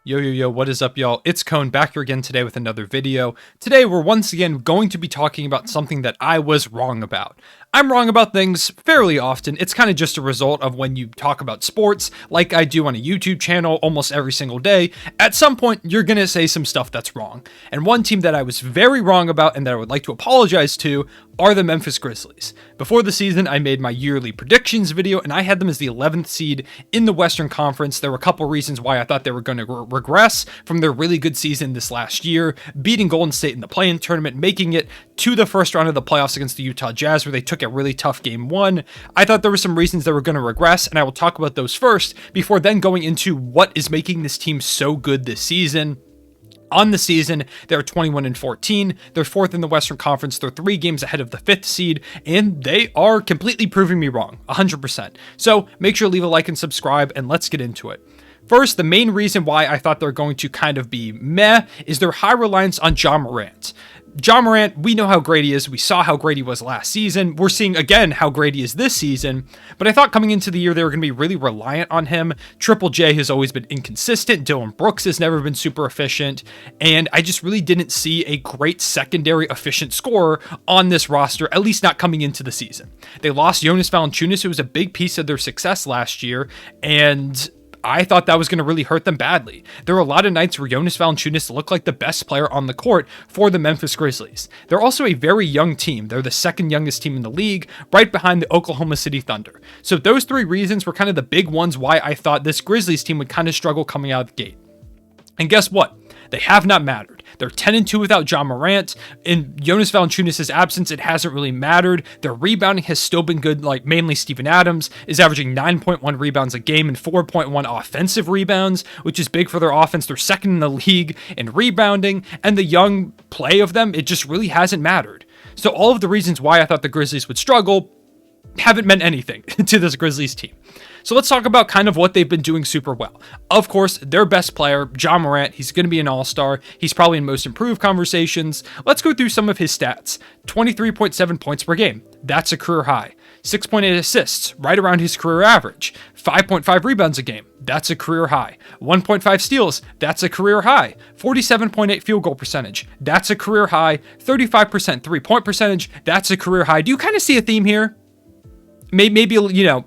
Yo, what is up, y'all? It's Cone back here again today with another video. Today, we're once again going to be talking about something that I was wrong about. I'm wrong about things fairly often. It's kind of just a result of when you talk about sports, like I do on a YouTube channel almost every single day. At some point, you're going to say some stuff that's wrong. And one team that I was very wrong about and that I would like to apologize to are the Memphis Grizzlies. Before the season, I made my yearly predictions video, and I had them as the 11th seed in the Western Conference. There were a couple reasons why I thought they were going to regress from their really good season this last year, beating Golden State in the play-in tournament, making it to the first round of the playoffs against the Utah Jazz, where they took a really tough game one. I thought there were some reasons they were going to regress, and I will talk about those first, before then going into what is making this team so good this season. On the season, they're 21-14. They're fourth in the Western Conference. They're 3 games ahead of the 5th seed, and they are completely proving me wrong, 100%. So make sure to leave a like and subscribe, and let's get into it. First, the main reason why I thought they're going to kind of be meh is their high reliance on Ja Morant. Ja Morant, we know how great he is. We saw how great he was last season. We're seeing again how great he is this season. But I thought coming into the year they were going to be really reliant on him. Triple J has always been inconsistent. Dillon Brooks has never been super efficient. And I just really didn't see a great secondary efficient scorer on this roster, at least not coming into the season. They lost Jonas Valanciunas, who was a big piece of their success last year. And I thought that was going to really hurt them badly. There were a lot of nights where Jonas Valanciunas looked like the best player on the court for the Memphis Grizzlies. They're also a very young team. They're the second youngest team in the league, right behind the Oklahoma City Thunder. So those 3 reasons were kind of the big ones why I thought this Grizzlies team would kind of struggle coming out of the gate. And guess what? They have not mattered. They're 10-2 without Ja Morant. In Jonas Valanciunas' absence, it hasn't really mattered. Their rebounding has still been good, like mainly Steven Adams is averaging 9.1 rebounds a game and 4.1 offensive rebounds, which is big for their offense. They're second in the league in rebounding, and the young play of them, it just really hasn't mattered. So all of the reasons why I thought the Grizzlies would struggle haven't meant anything to this Grizzlies team. So let's talk about kind of what they've been doing super well. Of course, their best player, Ja Morant, he's going to be an all-star. He's probably in most improved conversations. Let's go through some of his stats. 23.7 points per game. That's a career high. 6.8 assists, right around his career average. 5.5 rebounds a game. That's a career high. 1.5 steals. That's a career high. 47.8 field goal percentage. That's a career high. 35% three-point percentage. That's a career high. Do you kind of see a theme here? Maybe,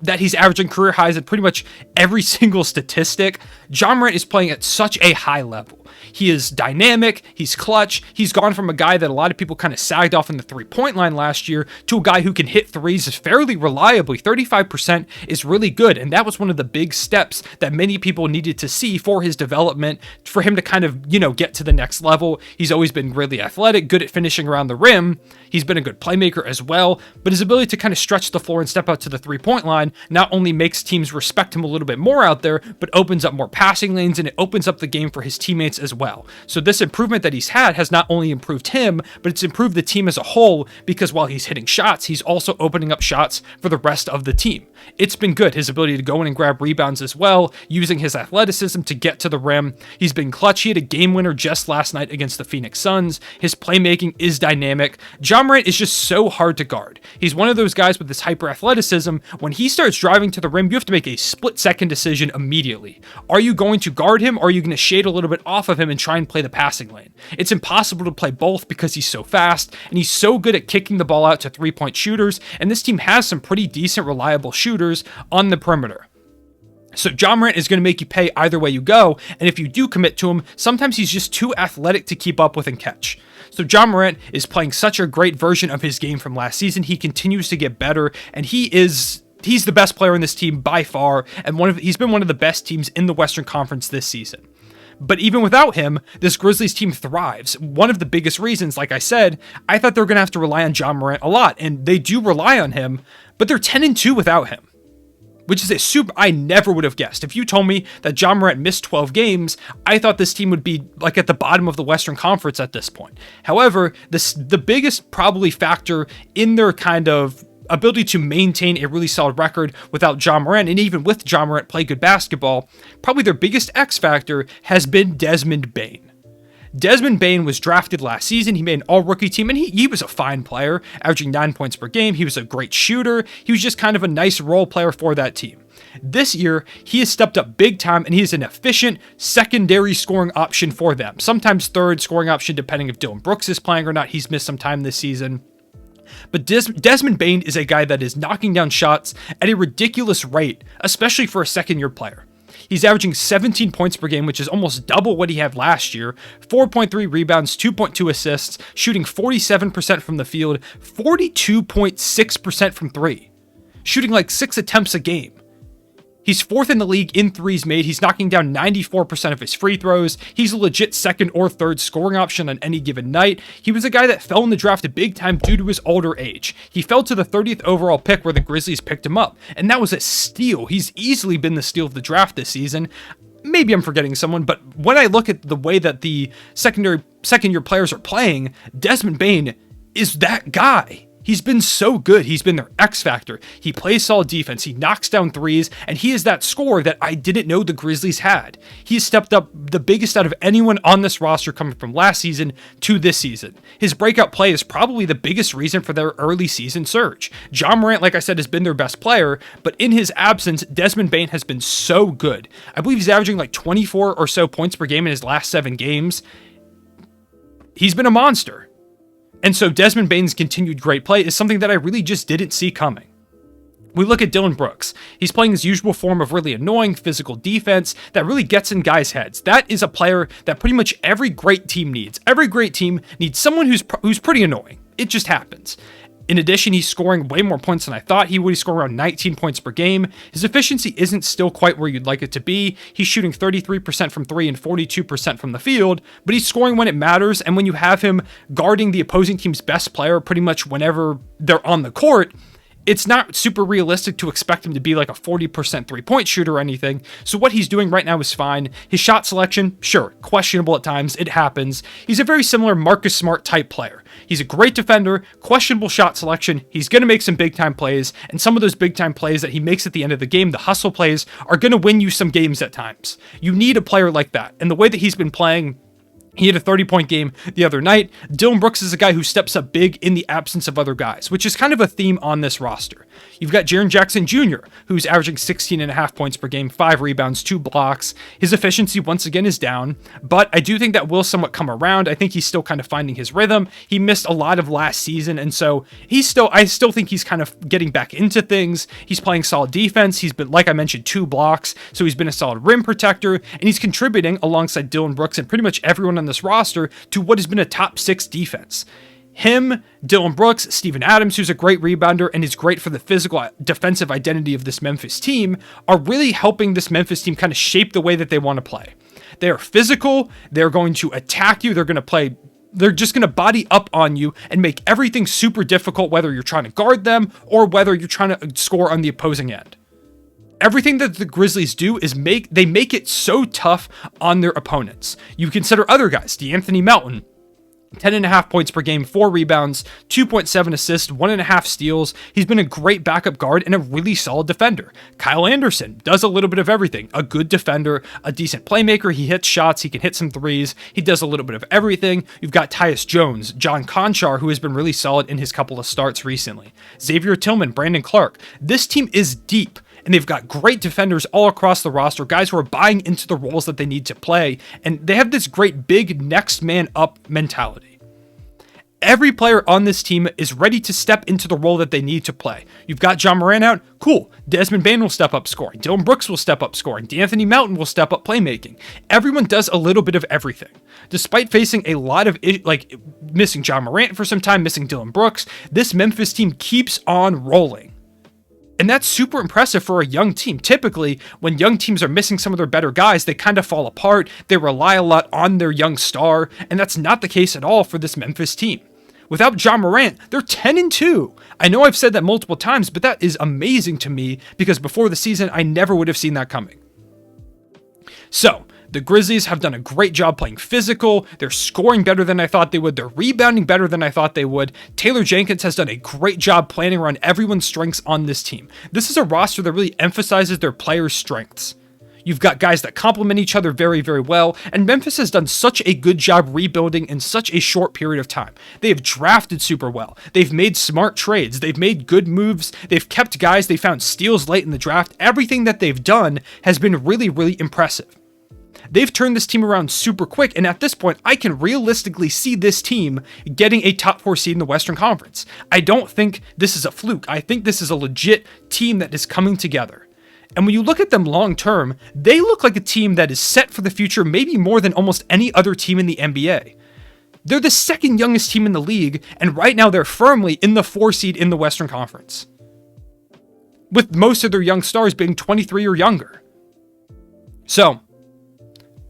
that he's averaging career highs at pretty much every single statistic. Ja Morant is playing at such a high level. He is dynamic. He's clutch. He's gone from a guy that a lot of people kind of sagged off in the 3-point line last year to a guy who can hit threes fairly reliably. 35% is really good. And that was one of the big steps that many people needed to see for his development, for him to kind of, get to the next level. He's always been really athletic, good at finishing around the rim. He's been a good playmaker as well, but his ability to kind of stretch the floor and step out to the 3-point line not only makes teams respect him a little bit more out there, but opens up more passing lanes, and it opens up the game for his teammates as well. So this improvement that he's had has not only improved him, but it's improved the team as a whole, because while he's hitting shots, he's also opening up shots for the rest of the team. It's been good. His ability to go in and grab rebounds as well, using his athleticism to get to the rim. He's been clutch. He had a game winner just last night against the Phoenix Suns. His playmaking is dynamic. Ja Morant is just so hard to guard. He's one of those guys with this hyper athleticism. When he starts driving to the rim, you have to make a split-second decision immediately. Are you going to guard him, or are you going to shade a little bit off of him and try and play the passing lane? It's impossible to play both because he's so fast, and he's so good at kicking the ball out to 3-point shooters, and this team has some pretty decent, reliable shooters on the perimeter. So Ja Morant is going to make you pay either way you go, and if you do commit to him, sometimes he's just too athletic to keep up with and catch. So Ja Morant is playing such a great version of his game from last season. He continues to get better, and he's the best player in this team by far, and he's been one of the best teams in the Western Conference this season. But even without him, this Grizzlies team thrives. One of the biggest reasons, like I said, I thought they were going to have to rely on Ja Morant a lot, and they do rely on him, but they're 10-2 without him, which is I never would have guessed. If you told me that Ja Morant missed 12 games, I thought this team would be like at the bottom of the Western Conference at this point. However, the biggest probably factor in their kind of ability to maintain a really solid record without Ja Morant, and even with Ja Morant play good basketball, probably their biggest X factor has been Desmond Bane. Desmond Bane was drafted last season. He made an all-rookie team, and he was a fine player, averaging 9 points per game. He was a great shooter. He was just kind of a nice role player for that team. This year, he has stepped up big time, and he is an efficient secondary scoring option for them. Sometimes third scoring option, depending if Dillon Brooks is playing or not. He's missed some time this season. But Desmond Bane is a guy that is knocking down shots at a ridiculous rate, especially for a second-year player. He's averaging 17 points per game, which is almost double what he had last year, 4.3 rebounds, 2.2 assists, shooting 47% from the field, 42.6% from three, shooting like 6 attempts a game. He's fourth in the league in threes made. He's knocking down 94% of his free throws. He's a legit second or third scoring option on any given night. He was a guy that fell in the draft a big time due to his older age. He fell to the 30th overall pick where the Grizzlies picked him up, and that was a steal. He's easily been the steal of the draft this season. Maybe I'm forgetting someone, but when I look at the way that the second-year players are playing, Desmond Bane is that guy. He's been so good. He's been their X factor. He plays solid defense. He knocks down threes, and he is that scorer that I didn't know the Grizzlies had. He has stepped up the biggest out of anyone on this roster coming from last season to this season. His breakout play is probably the biggest reason for their early season surge. Ja Morant, like I said, has been their best player, but in his absence, Desmond Bane has been so good. I believe he's averaging like 24 or so points per game in his last 7 games. He's been a monster. And so Desmond Bane's continued great play is something that I really just didn't see coming. We look at Dillon Brooks. He's playing his usual form of really annoying physical defense that really gets in guys' heads. That is a player that pretty much every great team needs. Every great team needs someone who's pretty annoying. It just happens. In addition, he's scoring way more points than I thought he would. He's scoring around 19 points per game. His efficiency isn't still quite where you'd like it to be. He's shooting 33% from three and 42% from the field, but he's scoring when it matters. And when you have him guarding the opposing team's best player pretty much whenever they're on the court, it's not super realistic to expect him to be like a 40% three-point shooter or anything. So what he's doing right now is fine. His shot selection, sure, questionable at times. It happens. He's a very similar Marcus Smart type player. He's a great defender, questionable shot selection. He's going to make some big-time plays, and some of those big-time plays that he makes at the end of the game, the hustle plays, are going to win you some games at times. You need a player like that. And the way that he's been playing, he had a 30-point game the other night. Dillon Brooks is a guy who steps up big in the absence of other guys, which is kind of a theme on this roster. You've got Jaren Jackson Jr., who's averaging 16.5 points per game, 5 rebounds, 2 blocks. His efficiency once again is down, but I do think that will somewhat come around. I think he's still kind of finding his rhythm. He missed a lot of last season, and so I still think he's kind of getting back into things. He's playing solid defense. He's been, like I mentioned, 2 blocks, so he's been a solid rim protector, and he's contributing alongside Dillon Brooks and pretty much everyone on this roster to what has been a top 6 defense. Him, Dillon Brooks, Steven Adams, who's a great rebounder and is great for the physical defensive identity of this Memphis team, are really helping this Memphis team kind of shape the way that they want to play. They are physical. They're going to attack you. They're just going to body up on you and make everything super difficult, whether you're trying to guard them or whether you're trying to score on the opposing end. Everything that the Grizzlies do is make it so tough on their opponents. You consider other guys, DeAnthony Melton, 10.5 points per game, 4 rebounds, 2.7 assists, 1.5 steals. He's been a great backup guard and a really solid defender. Kyle Anderson does a little bit of everything. A good defender, a decent playmaker. He hits shots. He can hit some threes. He does a little bit of everything. You've got Tyus Jones, John Conchar, who has been really solid in his couple of starts recently. Xavier Tillman, Brandon Clark. This team is deep. And they've got great defenders all across the roster, guys who are buying into the roles that they need to play, and they have this great big next man up mentality. Every player on this team is ready to step into the role that they need to play. You've got Ja Morant out, cool. Desmond Bane will step up scoring. Dillon Brooks will step up scoring. DeAnthony Melton will step up playmaking. Everyone does a little bit of everything. Despite facing a lot of, missing Ja Morant for some time, missing Dillon Brooks, this Memphis team keeps on rolling. And that's super impressive for a young team. Typically, when young teams are missing some of their better guys, they kind of fall apart. They rely a lot on their young star, and that's not the case at all for this Memphis team. Without Ja Morant, they're 10-2. I know I've said that multiple times, but that is amazing to me because before the season, I never would have seen that coming. So, the Grizzlies have done a great job playing physical. They're scoring better than I thought they would. They're rebounding better than I thought they would. Taylor Jenkins has done a great job planning around everyone's strengths on this team. This is a roster that really emphasizes their players' strengths. You've got guys that complement each other very, very well, and Memphis has done such a good job rebuilding in such a short period of time. They have drafted super well. They've made smart trades. They've made good moves. They've kept guys. They found steals late in the draft. Everything that they've done has been really, really impressive. They've turned this team around super quick, and at this point, I can realistically see this team getting a top 4 seed in the Western Conference. I don't think this is a fluke. I think this is a legit team that is coming together. And when you look at them long term, they look like a team that is set for the future, maybe more than almost any other team in the NBA. They're the second youngest team in the league, and right now they're firmly in the 4 seed in the Western Conference, with most of their young stars being 23 or younger. So,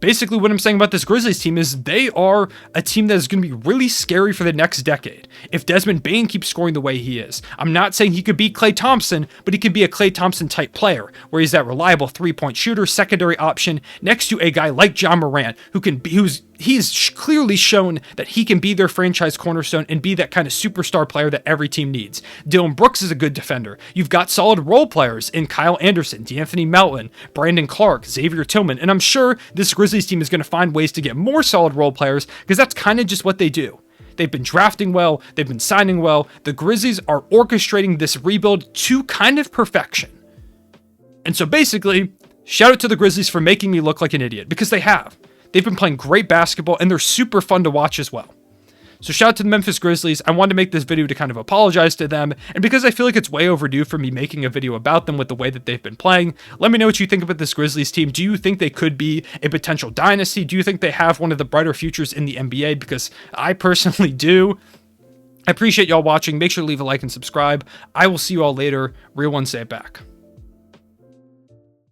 basically what I'm saying about this Grizzlies team is they are a team that is going to be really scary for the next decade. If Desmond Bane keeps scoring the way he is, I'm not saying he could be Klay Thompson, but he could be a Klay Thompson type player, where he's that reliable 3-point shooter, secondary option, next to a guy like John Morant, he's clearly shown that he can be their franchise cornerstone and be that kind of superstar player that every team needs. Dillon Brooks is a good defender. You've got solid role players in Kyle Anderson, D'Anthony Melton, Brandon Clark, Xavier Tillman, and I'm sure this Grizzlies team is going to find ways to get more solid role players because that's kind of just what they do. They've been drafting well, they've been signing well. The Grizzlies are orchestrating this rebuild to kind of perfection. And so basically, shout out to the Grizzlies for making me look like an idiot, because they have. They've been playing great basketball, and they're super fun to watch as well. So shout out to the Memphis Grizzlies. I wanted to make this video to kind of apologize to them, and because I feel like it's way overdue for me making a video about them with the way that they've been playing. Let me know what you think about this Grizzlies team. Do you think they could be a potential dynasty? Do you think they have one of the brighter futures in the NBA? Because I personally do. I appreciate y'all watching. Make sure to leave a like and subscribe. I will see you all later. Real One, say it back.